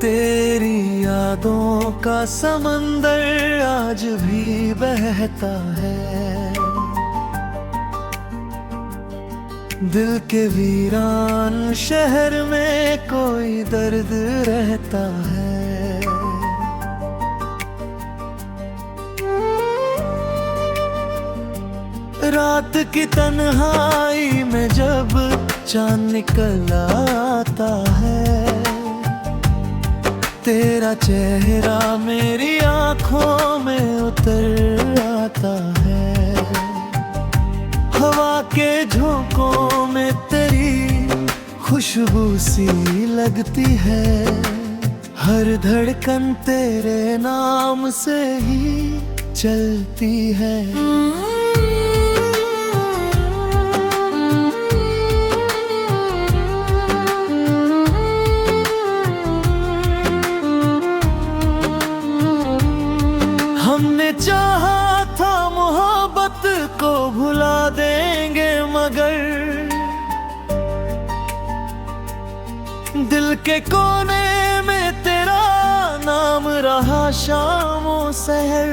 तेरी यादों का समंदर आज भी बहता है, दिल के वीरान शहर में कोई दर्द रहता है। रात की तन्हाई में जब चांद निकल आता है, तेरा चेहरा मेरी आंखों में उतर आता है। हवा के झोंकों में तेरी खुशबू सी लगती है, हर धड़कन तेरे नाम से ही चलती है। हमने चाहा था मोहब्बत को भुला देंगे, मगर दिल के कोने में तेरा नाम रहा शामों सहर।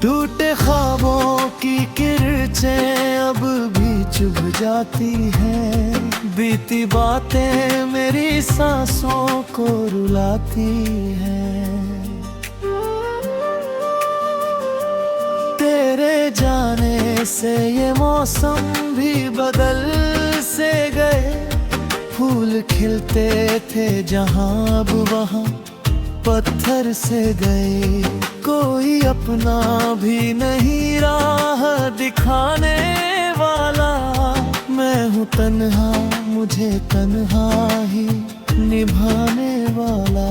टूटे ख्वाबों की किरचें अब भी चुभ जाती हैं, बीती बातें मेरी सांसों को रुलाती हैं। तेरे जाने से ये मौसम भी बदल से गए, फूल खिलते थे जहां अब वहां पत्थर से गए। कोई अपना भी नहीं राह दिखाने वाला, मैं हूँ तन्हा, मुझे तन्हा ही निभाने वाला।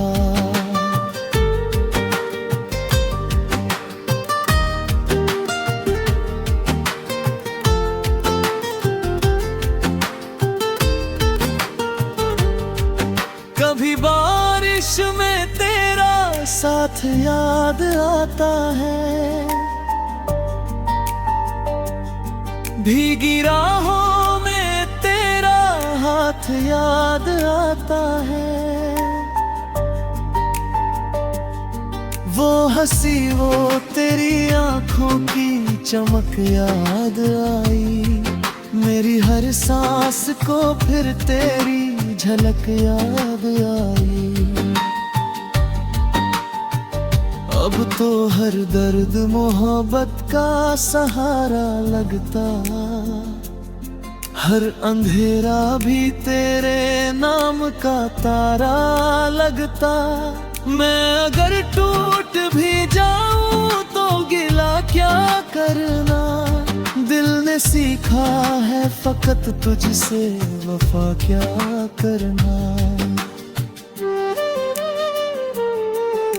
कभी बारिश में तेरा साथ याद आता है, भीगी राहों में तेरा हाथ याद आता है। वो हंसी, वो तेरी आंखों की चमक याद आई, मेरी हर सांस को फिर तेरी झलक याद आई। अब तो हर दर्द मोहब्बत का सहारा लगता, हर अंधेरा भी तेरे नाम का तारा लगता। मैं अगर टूट भी जाऊं तो गिला क्या करना, दिल ने सीखा है फकत तुझसे वफा क्या करना।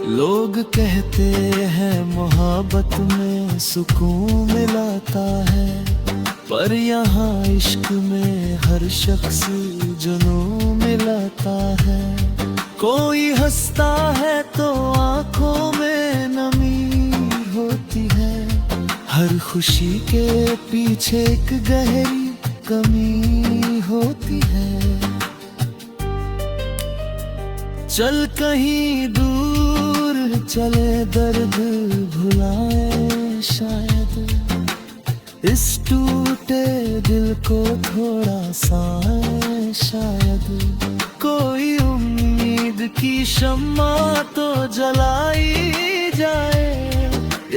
लोग कहते हैं मोहब्बत में सुकून मिलता है, पर यहाँ इश्क में हर शख्स जुनून मिलता है। कोई हंसता है तो आंखों में नमी होती है, हर खुशी के पीछे एक गहरी कमी होती है। चल कहीं दूर चले, दर्द भुलाए शायद, इस टूटे दिल को थोड़ा सा शायद। कोई उम्मीद की शम्मा तो जलाई जाए,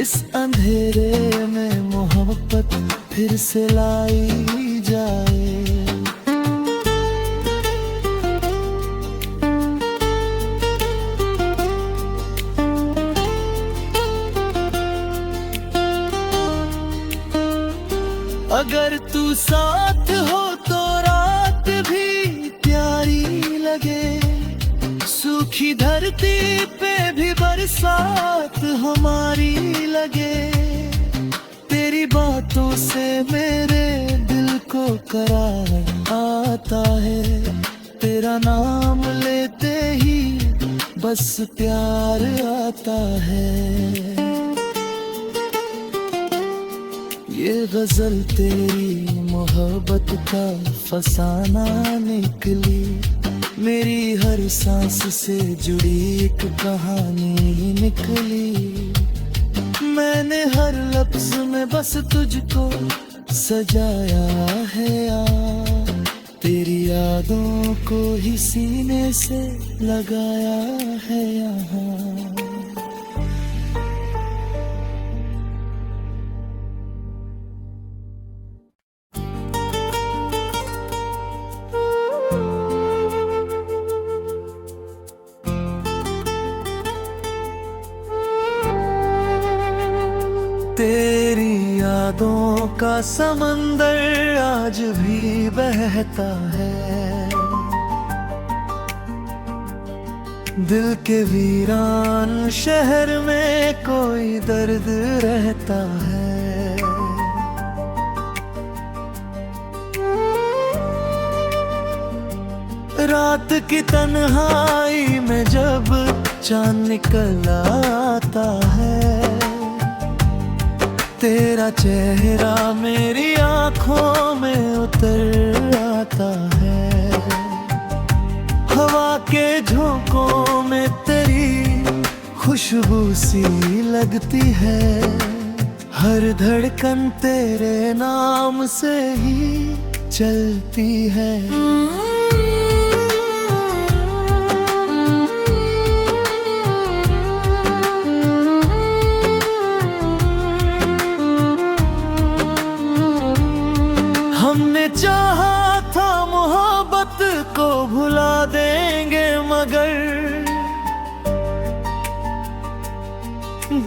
इस अंधेरे में मोहब्बत फिर से लाई जाए। अगर तू साथ हो तो रात भी प्यारी लगे, सूखी धरती पे भी बरसात हमारी लगे। तेरी बातों से मेरे दिल को करार आता है, तेरा नाम लेते ही बस प्यार आता है। ये गजल तेरी मोहब्बत का फसाना निकली, मेरी हर सांस से जुड़ी एक कहानी निकली। मैंने हर लफ्ज में बस तुझको सजाया है यार, तेरी यादों को ही सीने से लगाया है यहाँ। तेरी यादों का समंदर आज भी बहता है, दिल के वीरान शहर में कोई दर्द रहता है। रात की तन्हाई में जब चांद निकल आता है, तेरा चेहरा मेरी आंखों में उतर आता है। हवा के झोंकों में तेरी खुशबू सी लगती है, हर धड़कन तेरे नाम से ही चलती है। हमने चाहा था मोहब्बत को भुला देंगे, मगर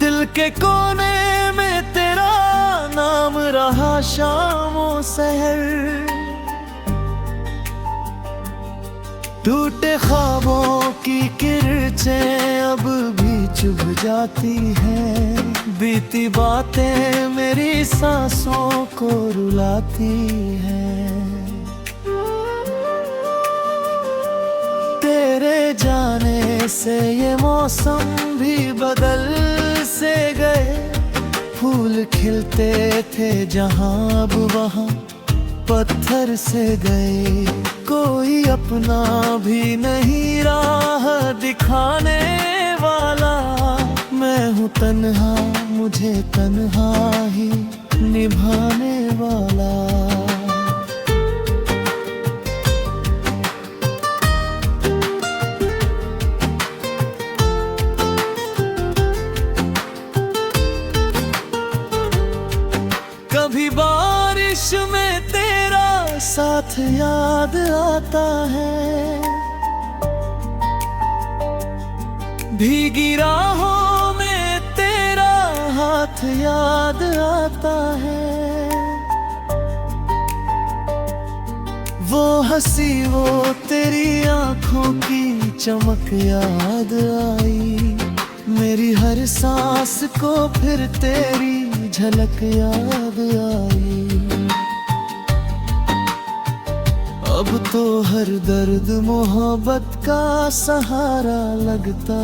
दिल के कोने में तेरा नाम रहा शामों सहर। टूटे ख्वाबों की किरचें अब भी चुभ जाती हैं, बीती बातें मेरी सांसों को रुलाती हैं। तेरे जाने से ये मौसम भी बदल से गए, फूल खिलते थे जहां अब वहां पत्थर से गए। कोई अपना भी नहीं राह दिखाने वाला, मैं हूँ तन्हा मुझे तन्हा ही निभाने वाला। कभी बारिश में तेरा साथ याद आता है, भीगी राहों में तेरा हाथ याद आता है। वो हंसी वो तेरी आंखों की चमक याद आई, मेरी हर सांस को फिर तेरी झलक याद आई। अब तो हर दर्द मोहब्बत का सहारा लगता,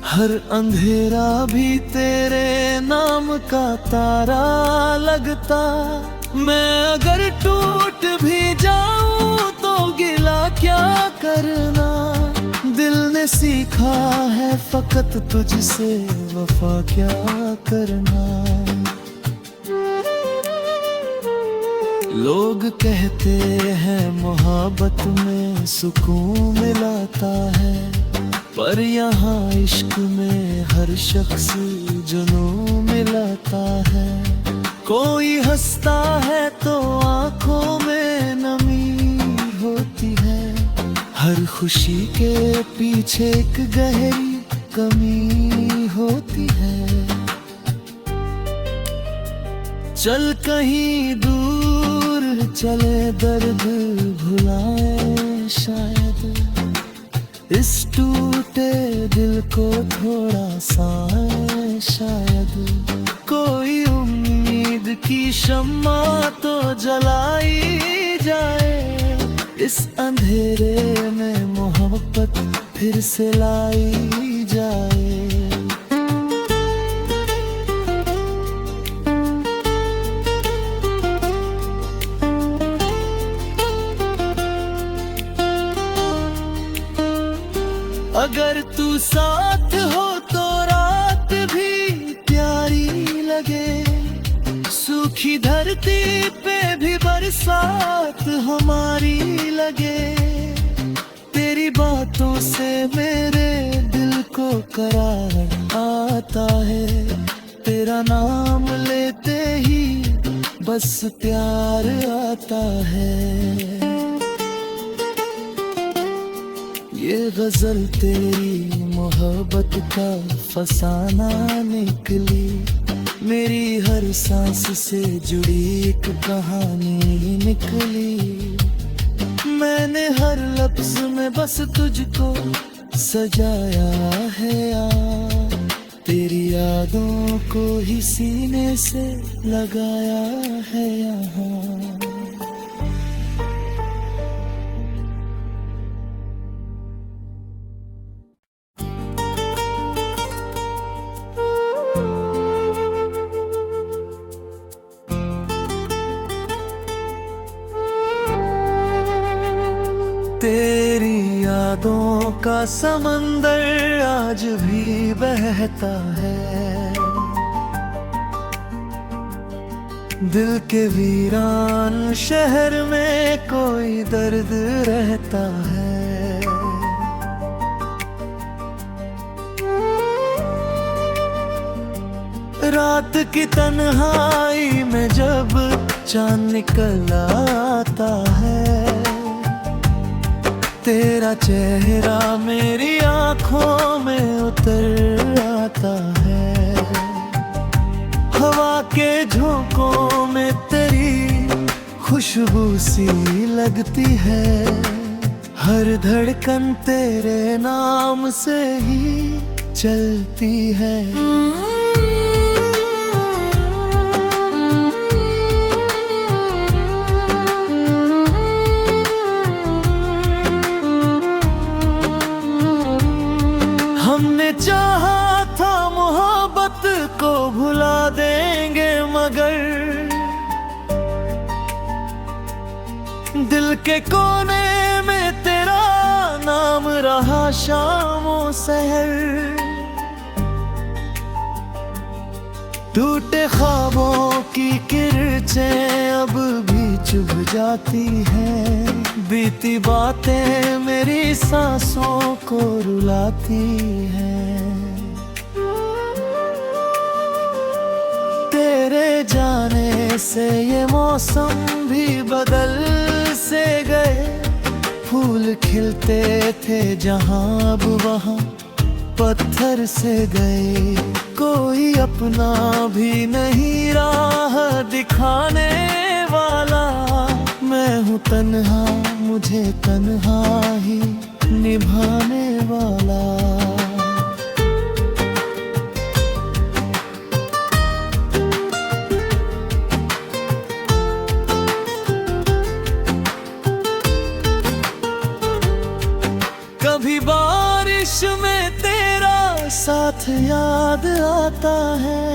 हर अंधेरा भी तेरे नाम का तारा लगता। मैं अगर टूट भी जाऊं तो गिला क्या करना, दिल ने सीखा है फकत तुझसे वफा क्या करना। लोग कहते हैं मोहब्बत में सुकून मिलता है, पर यहाँ इश्क में हर शख्स जुनून मिलता है। कोई हंसता है तो आंखों में नमी होती है, हर खुशी के पीछे एक गहरी कमी होती है। चल कहीं दूर चले दर्द भुलाए, शायद इस टूटे दिल को थोड़ा सा शायद कोई उम्मीद की शम्मा तो जलाई जाए। इस अंधेरे में मोहब्बत फिर से लाई जाए। अगर तू साथ हो तो रात भी प्यारी लगे, सूखी धरती पे भी बरसात हमारी लगे। तेरी बातों से मेरे दिल को करार आता है, तेरा नाम लेते ही बस प्यार आता है। ये गजल तेरी मोहब्बत का फसाना निकली, मेरी हर सांस से जुड़ी एक कहानी निकली। मैंने हर लफ्ज में बस तुझको सजाया है यार, तेरी यादों को ही सीने से लगाया है यहाँ। तेरी यादों का समंदर आज भी बहता है, दिल के वीरान शहर में कोई दर्द रहता है। रात की तन्हाई में जब चांद निकल आता है, तेरा चेहरा मेरी आंखों में उतर आता है। हवा के झोंकों में तेरी खुशबू सी लगती है, हर धड़कन तेरे नाम से ही चलती है। हमने चाहा था मोहब्बत को भुला देंगे, मगर दिल के कोने में तेरा नाम रहा शामों सहर। टूटे ख्वाबों की किरचें अब भी चुभ जाती हैं, बीती बातें मेरी सांसों को रुलाती हैं। तेरे जाने से ये मौसम भी बदल से गए, फूल खिलते थे जहां अब वहां पत्थर से गए। कोई अपना भी नहीं राह दिखाने वाला, मैं हूँ तन्हा मुझे तन्हा ही निभाने वाला। कभी बारिश में तेरा साथ याद आता है,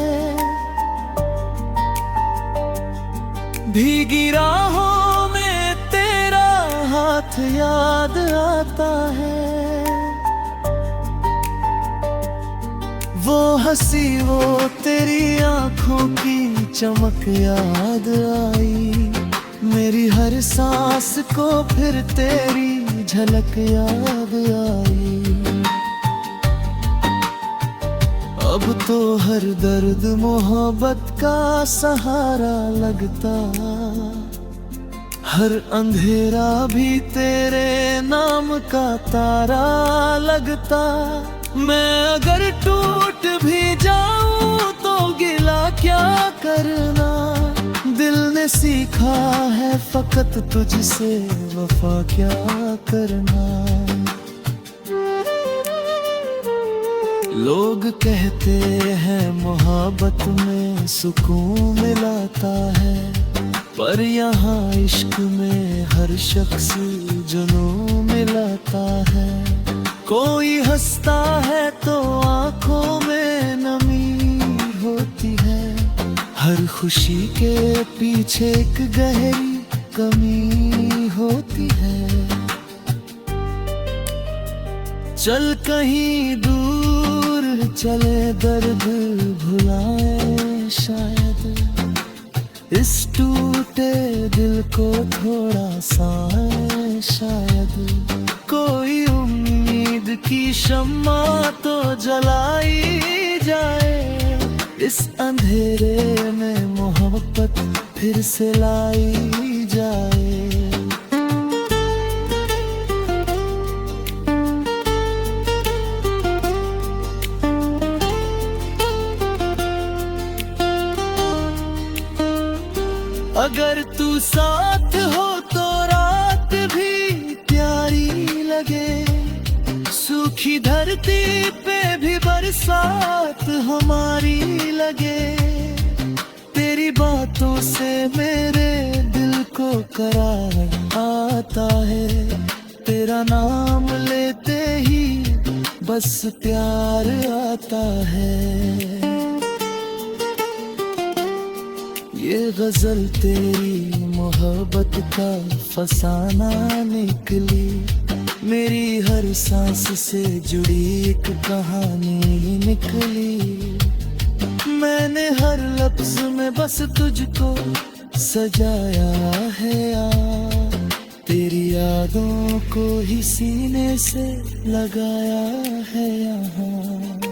भीगी राहों में तेरा हाथ याद आता है। वो हंसी वो तेरी आंखों की चमक याद आई, मेरी हर सांस को फिर तेरी झलक याद आई। अब तो हर दर्द मोहब्बत का सहारा लगता, हर अंधेरा भी तेरे नाम का तारा लगता। मैं अगर टूट भी जाऊं तो गिला क्या करना, दिल ने सीखा है फकत तुझसे वफा क्या करना। लोग कहते हैं मोहब्बत में सुकून मिलता है, पर यहाँ इश्क में हर शख्स जुनून मिलता है। कोई हंसता है तो आंखों में नमी होती है, हर खुशी के पीछे एक गहरी कमी होती है। चल कहीं दूर चले, दर्द भुलाए शायद, इस टूटे दिल को थोड़ा सा शायद। कोई उम्मीद की शम्मा तो जलाई जाए, इस अंधेरे में मोहब्बत फिर से लाई जाए। अगर तू साथ हो तो रात भी प्यारी लगे, सूखी धरती पे भी बरसात हमारी लगे। तेरी बातों से मेरे दिल को करार आता है, तेरा नाम लेते ही बस प्यार आता है। ये गजल तेरी मोहब्बत का फसाना निकली, मेरी हर सांस से जुड़ी एक कहानी निकली। मैंने हर लफ्ज में बस तुझको सजाया है यार, तेरी यादों को ही सीने से लगाया है यहाँ।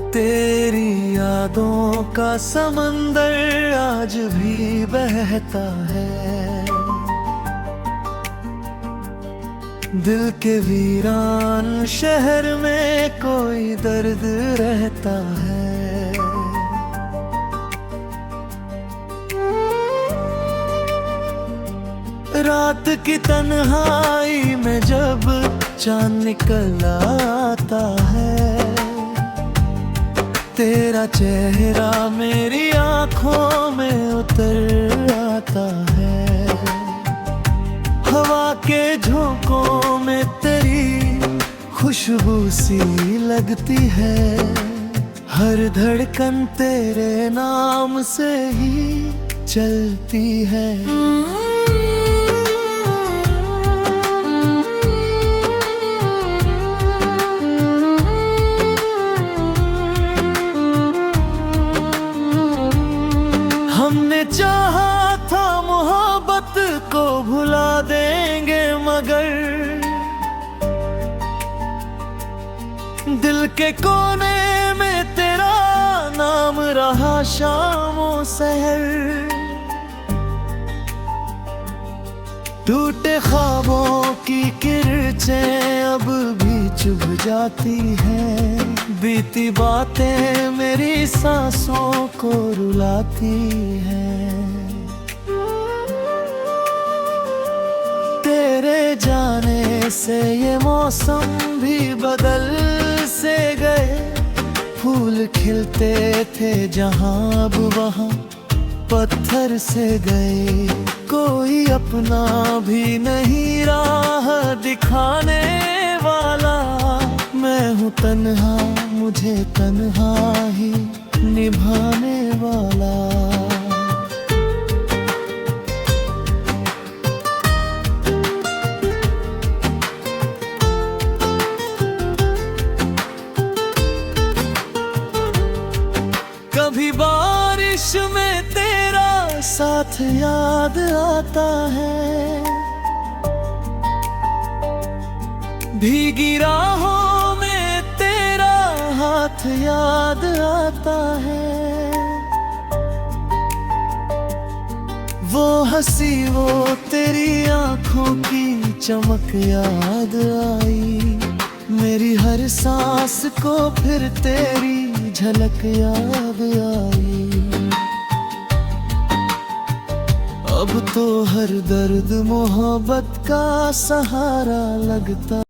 तेरी यादों का समंदर आज भी बहता है, दिल के वीरान शहर में कोई दर्द रहता है। रात की तन्हाई में जब चांद निकल आता है, तेरा चेहरा मेरी आंखों में उतर आता है। हवा के झोंकों में तेरी खुशबू सी लगती है, हर धड़कन तेरे नाम से ही चलती है। हमने चाहा था मोहब्बत को भुला देंगे, मगर दिल के कोने में तेरा नाम रहा शामों सहर। टूटे ख्वाबों की किरचें अब भी चुभ जाती हैं, बीती बातें मेरी सांसों को रुलाती हैं। तेरे जाने से ये मौसम भी बदल से गए, फूल खिलते थे जहां अब वहां पत्थर से गए। कोई अपना भी नहीं राह दिखाने वाला, मैं हूँ तन्हा मुझे तन्हा ही निभाने वाला। कभी बारिश में तेरा साथ याद आता है, भीगी राहों में तेरा हाथ याद आता है। वो हंसी वो तेरी आंखों की चमक याद आई, मेरी हर सांस को फिर तेरी झलक याद आई। अब तो हर दर्द मोहब्बत का सहारा लगता